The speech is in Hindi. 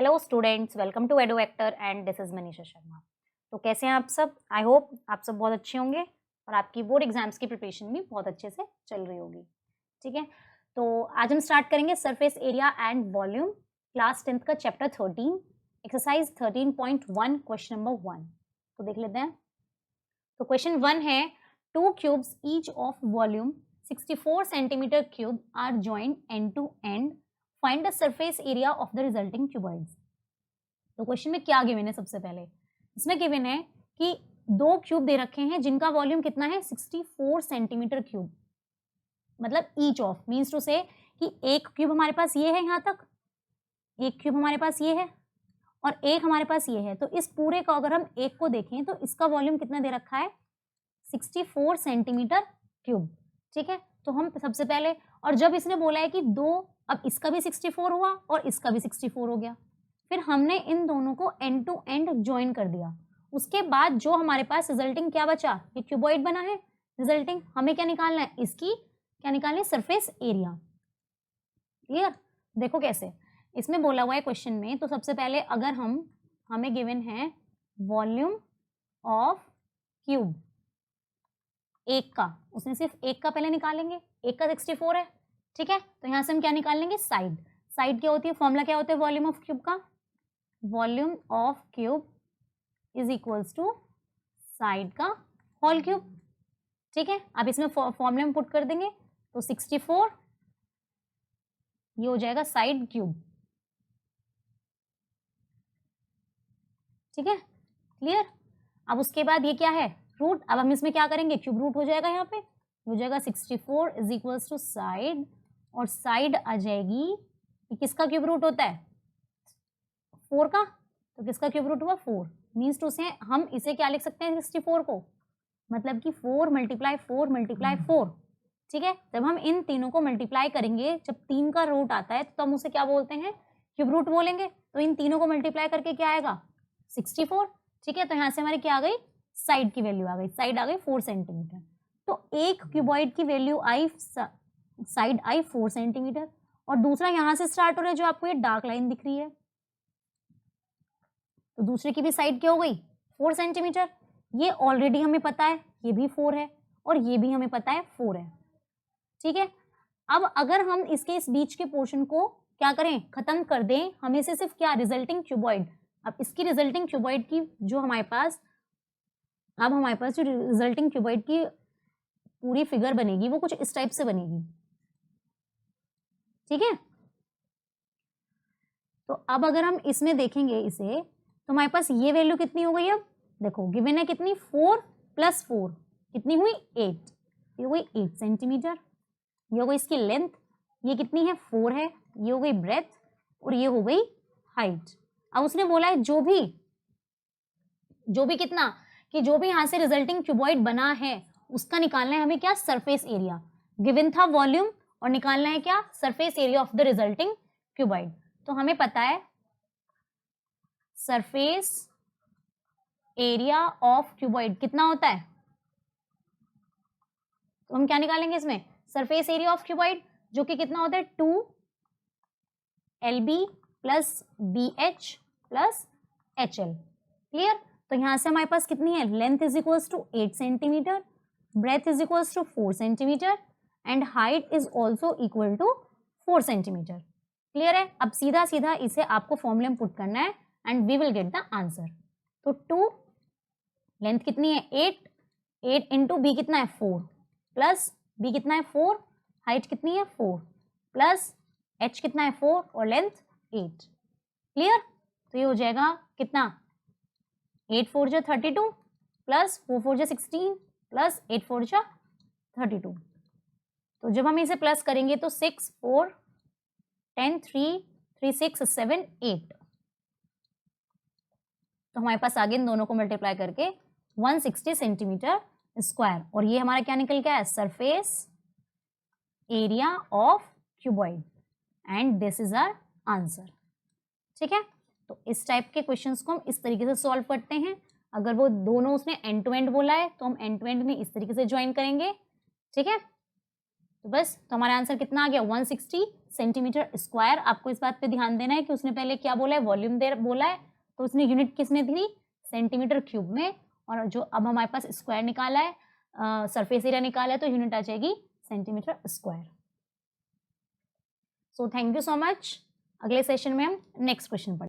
Hello students, welcome to Edo vector and this is Manisha Sharma. तो कैसे हैं आप सब? आई होप आप सब बहुत अच्छे होंगे और आपकी बोर्ड एग्जाम्स की प्रिपरेशन भी बहुत अच्छे से चल रही होगी। ठीक है, तो आज हम स्टार्ट करेंगे surface area and volume, class 10th का चैप्टर 13, एक्सरसाइज 13.1, क्वेश्चन नंबर 1। तो देख लेते हैं। तो क्वेश्चन 1 है, two cubes each of volume 64 centimetre cube are joined end to end, find the surface area of the resulting cuboids. तो क्वेश्चन में क्या गिवन है? सबसे पहले इसमें गिवन है कि दो क्यूब दे रखे हैं जिनका वॉल्यूम कितना है 64 सेंटीमीटर क्यूब, मतलब ईच ऑफ मींस टू से कि एक क्यूब हमारे पास ये है, यहां तक एक क्यूब हमारे पास ये है और एक हमारे पास ये है। तो इस पूरे का अगर हम एक को देखें तो इसका वॉल्यूम कितना दे रखा है 64 सेंटीमीटर क्यूब। ठीक है, तो हम सबसे पहले, और जब इसने बोला है कि दो, अब इसका भी 64 हुआ और इसका भी 64 हो गया, फिर हमने इन दोनों को एंड टू एंड ज्वाइन कर दिया। उसके बाद जो हमारे पास रिजल्टिंग क्या बचा, ये क्यूबॉइड बना है। रिजल्टिंग हमें क्या निकालना है, इसकी क्या निकालना है, सरफेस एरिया। क्लियर? देखो कैसे इसमें बोला हुआ है क्वेश्चन में। तो सबसे पहले अगर हमें गिवन है वॉल्यूम ऑफ क्यूब एक का, उसने सिर्फ एक का पहले निकालेंगे, एक का 64 है। ठीक है, तो यहां से हम क्या निकाल लेंगे, साइड। साइड क्या होती है, फॉर्मूला क्या होता है वॉल्यूम ऑफ क्यूब का, volume of cube is equals to side का होल क्यूब। ठीक है, अब इसमें फॉर्मूले में पुट कर देंगे तो 64 ये हो जाएगा साइड क्यूब। ठीक है, क्लियर? अब उसके बाद ये क्या है, रूट। अब हम इसमें क्या करेंगे, क्यूब रूट हो जाएगा, यहाँ पे हो जाएगा 64 इज इक्वल्स टू साइड, और साइड आ जाएगी, किसका क्यूब रूट होता है 4 का, तो किसका क्यूब रूट हुआ 4, मीन्स टू से हम इसे क्या लिख सकते हैं 64 को, मतलब कि 4 मल्टीप्लाई 4 मल्टीप्लाई 4। ठीक है, जब हम इन तीनों को मल्टीप्लाई करेंगे, जब 3 का रूट आता है तो हम उसे क्या बोलते हैं, क्यूब रूट बोलेंगे। तो इन तीनों को मल्टीप्लाई करके क्या आएगा 64। ठीक है, तो यहाँ से हमारी क्या आ गई, साइड की वैल्यू आ गई, साइड आ गई 4 सेंटीमीटर। तो एक क्यूबॉइड की value I, side I 4 centimetre, और दूसरा यहाँ से स्टार्ट हो रहा है, जो आपको ये डार्क लाइन दिख रही है, तो दूसरे की भी साइड क्या हो गई 4 सेंटीमीटर। ये ऑलरेडी हमें पता है, ये भी 4 है और ये भी हमें पता है 4 है। ठीक है, अब अगर हम इसके इस बीच के पोर्शन को क्या करें, खत्म कर दें, हमें से सिर्फ क्या, रिजल्टिंग क्यूबॉइड। अब इसकी रिजल्टिंग क्यूबॉइड की जो हमारे पास, अब हमारे पास जो रिजल्टिंग क्यूबॉइड की पूरी फिगर बनेगी वो कुछ इस टाइप से बनेगी। ठीक है, तो अब अगर हम इसमें देखेंगे इसे, तो हमारे पास ये वैल्यू कितनी हो गई, अब देखो गिवन है कितनी, 4 + 4 कितनी हुई 8, ये हो गई 8 सेंटीमीटर। ये हो गई इसकी लेंथ, ये कितनी है 4 है, ये हो गई ब्रेथ, और ये हो गई हाइट। अब उसने बोला है जो भी कितना, कि जो भी यहां से रिजल्टिंग क्यूबॉइड बना है उसका निकालना है हमें क्या, सरफेस एरिया। गिवन था वॉल्यूम और निकालना है क्या, surface area of the resulting cuboid. तो हमें पता है सरफेस एरिया ऑफ क्यूबॉइड कितना होता है, तो हम क्या निकालेंगे इसमें, सरफेस एरिया ऑफ क्यूबॉइड, जो कि कितना होता है 2LB + BH + HL। क्लियर? तो यहां से हमारे पास कितनी है, length is equals to 8 centimetre, breadth is equals to 4 centimetre, and height is also equal to 4 centimetre. Clear है? अब सीधा सीधा इसे आपको फॉर्मूले में पुट करना है and we will get the answer. तो 2, लेंथ कितनी है 8, 8 इंटू बी कितना है 4, प्लस बी कितना है 4, हाइट कितनी है 4, प्लस h कितना है 4 और लेंथ 8। क्लियर? तो ये हो जाएगा कितना, 8 4 जा 32 प्लस 4 4 जा 16 प्लस 8 4 जा 32। तो जब हम इसे प्लस करेंगे तो 6 4 10 3 3 6 7 8, तो हमारे पास आगे इन दोनों को मल्टीप्लाई करके 160 सेंटीमीटर स्क्वायर, और ये हमारा क्या निकल गया है, surface area of cuboid, and this is our answer. ठीक है, तो इस टाइप के क्वेश्चंस को हम इस तरीके से सॉल्व करते हैं। अगर वो दोनों उसने एंड टू एंड बोला है तो हम एंड टू एंड में इस तरीके से ज्वाइन करेंगे। ठीक है, तो बस तो हमारा आंसर कितना आ गया 160 सेंटीमीटर स्क्वायर। आपको इस बात पे ध्यान देना है कि उसने पहले क्या बोला है, वॉल्यूम दे बोला है, तो उसने यूनिट किसने दी, सेंटीमीटर क्यूब में, और जो अब हमारे पास स्क्वायर निकाला है, सरफेस एरिया निकाला है, तो यूनिट आ जाएगी centimetre square. So thank you so much. अगले सेशन में हम नेक्स्ट क्वेश्चन पढ़ेंगे।